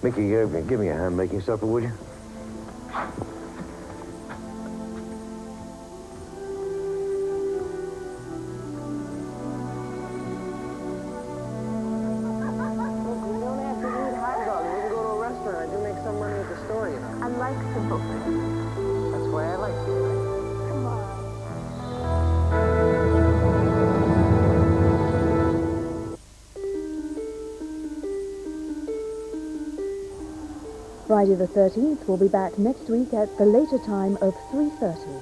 Mickey, give me a hand making supper, would you? Friday the 13th will be back next week at the later time of 3:30.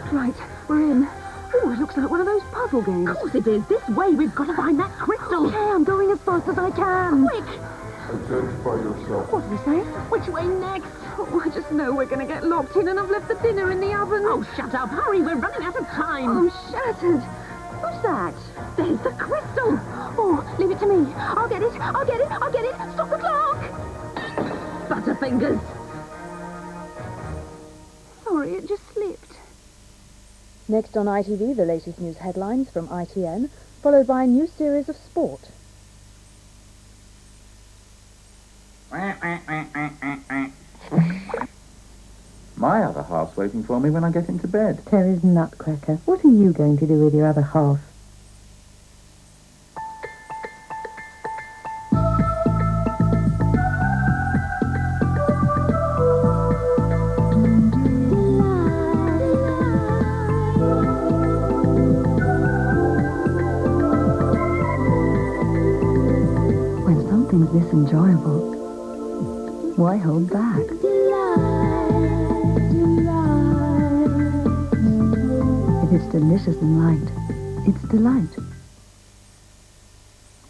Right, we're in. Oh, it looks like one of those puzzle games. Of course it is. This way, we've got to find that crystal. Okay, I'm going as fast as I can. Quick! Identify yourself. What do we say? Which way next? Oh, I just know we're going to get locked in and I've left the dinner in the oven. Oh, shut up. Hurry, we're running out of time. I'm shattered. Who's that? There's the crystal. Oh, leave it to me. I'll get it. I'll get it. I'll get it. Stop the clock. Butterfingers. Sorry, it just slipped. Next on ITV, the latest news headlines from ITN, followed by a new series of sport. My other half's waiting for me when I get into bed. There is Nutcracker. What are you going to do with your other half? When something's this enjoyable, why hold back? If it's delicious and light, it's delight.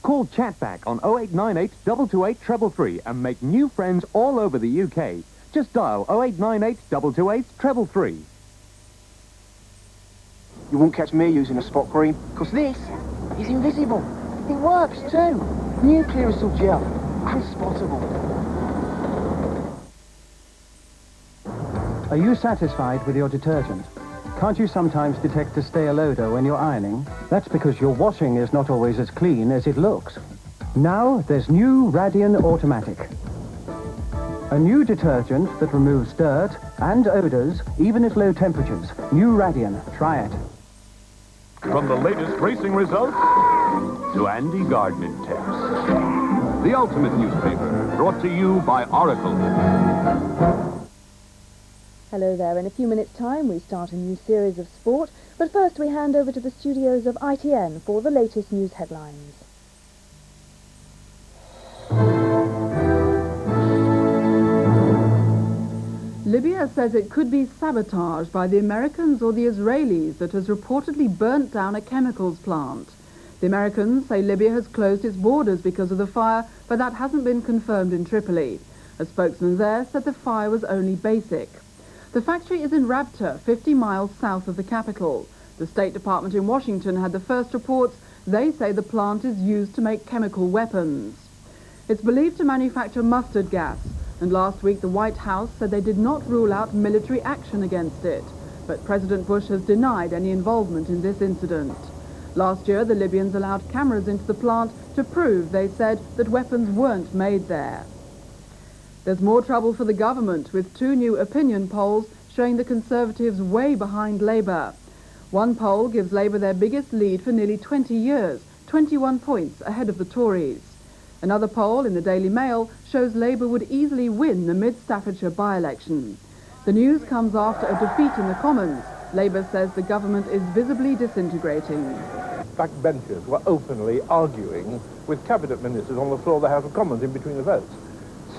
Call Chatback on 0898 228 333 and make new friends all over the UK. Just dial 0898 228 333. You won't catch me using a spot cream, because this is invisible. It works too. New Clearasil gel. Unspottable. Are you satisfied with your detergent? Can't you sometimes detect a stale odor when you're ironing? That's because your washing is not always as clean as it looks. Now there's new Radion Automatic. A new detergent that removes dirt and odors, even at low temperatures. New Radion. Try it. From the latest racing results to Andy Gardner tips. The ultimate newspaper, brought to you by Oracle. Hello there. In a few minutes' time, we start a new series of sport. But first, we hand over to the studios of ITN for the latest news headlines. Libya says it could be sabotage by the Americans or the Israelis that has reportedly burnt down a chemicals plant. The Americans say Libya has closed its borders because of the fire, but that hasn't been confirmed in Tripoli. A spokesman there said the fire was only basic. The factory is in Rabta, 50 miles south of the capital. The State Department in Washington had the first reports. They say the plant is used to make chemical weapons. It's believed to manufacture mustard gas, and last week the White House said they did not rule out military action against it. But President Bush has denied any involvement in this incident. Last year, the Libyans allowed cameras into the plant to prove, they said, that weapons weren't made there. There's more trouble for the government, with 2 new opinion polls showing the Conservatives way behind Labour. One poll gives Labour their biggest lead for nearly 20 years, 21 points ahead of the Tories. Another poll in the Daily Mail shows Labour would easily win the Mid-Staffordshire by-election. The news comes after a defeat in the Commons. Labour says the government is visibly disintegrating. Backbenchers were openly arguing with cabinet ministers on the floor of the House of Commons in between the votes.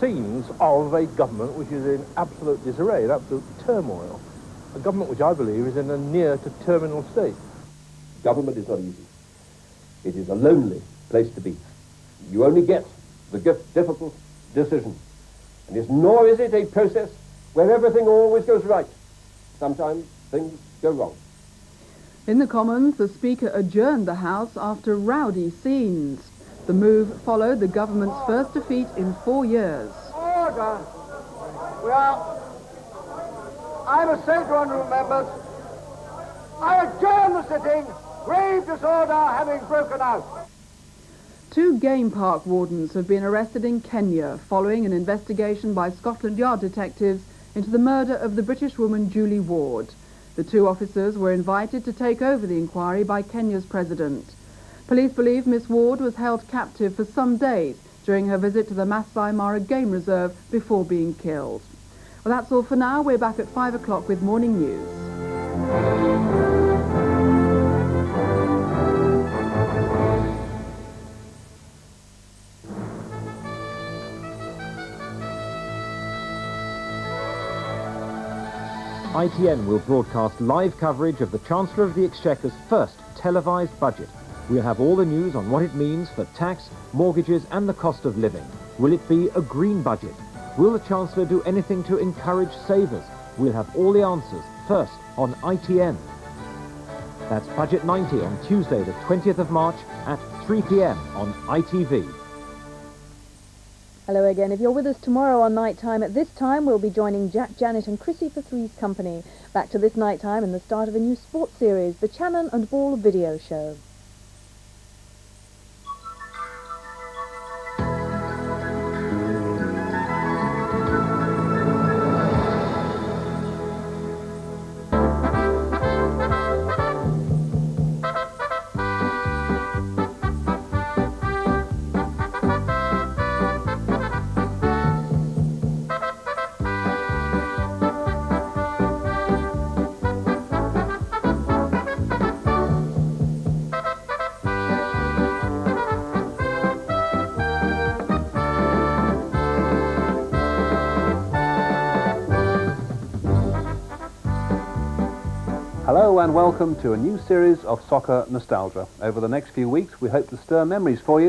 scenes of a government which is in absolute disarray, in absolute turmoil. A government which I believe is in a near to terminal state. Government is not easy. It is a lonely place to be. You only get the difficult decision. Nor is it a process where everything always goes right. Sometimes things go wrong. In the Commons, the Speaker adjourned the House after rowdy scenes. The move followed the government's first defeat in 4 years. Order! I must say to honourable members, I adjourn the sitting, grave disorder having broken out. 2 game park wardens have been arrested in Kenya following an investigation by Scotland Yard detectives into the murder of the British woman Julie Ward. The 2 officers were invited to take over the inquiry by Kenya's president. Police believe Miss Ward was held captive for some days during her visit to the Masai Mara Game Reserve before being killed. Well, that's all for now. We're back at 5 o'clock with morning news. ITN will broadcast live coverage of the Chancellor of the Exchequer's first televised budget. We'll have all the news on what it means for tax, mortgages and the cost of living. Will it be a green budget? Will the Chancellor do anything to encourage savers? We'll have all the answers first on ITN. That's Budget 90 on Tuesday the 20th of March at 3 p.m. on ITV. Hello again. If you're with us tomorrow on Night Time at this time, we'll be joining Jack, Janet and Chrissy for Three's Company. Back to this night time and the start of a new sports series, the Channon and Ball video show. Hello and welcome to a new series of Soccer Nostalgia. Over the next few weeks we hope to stir memories for you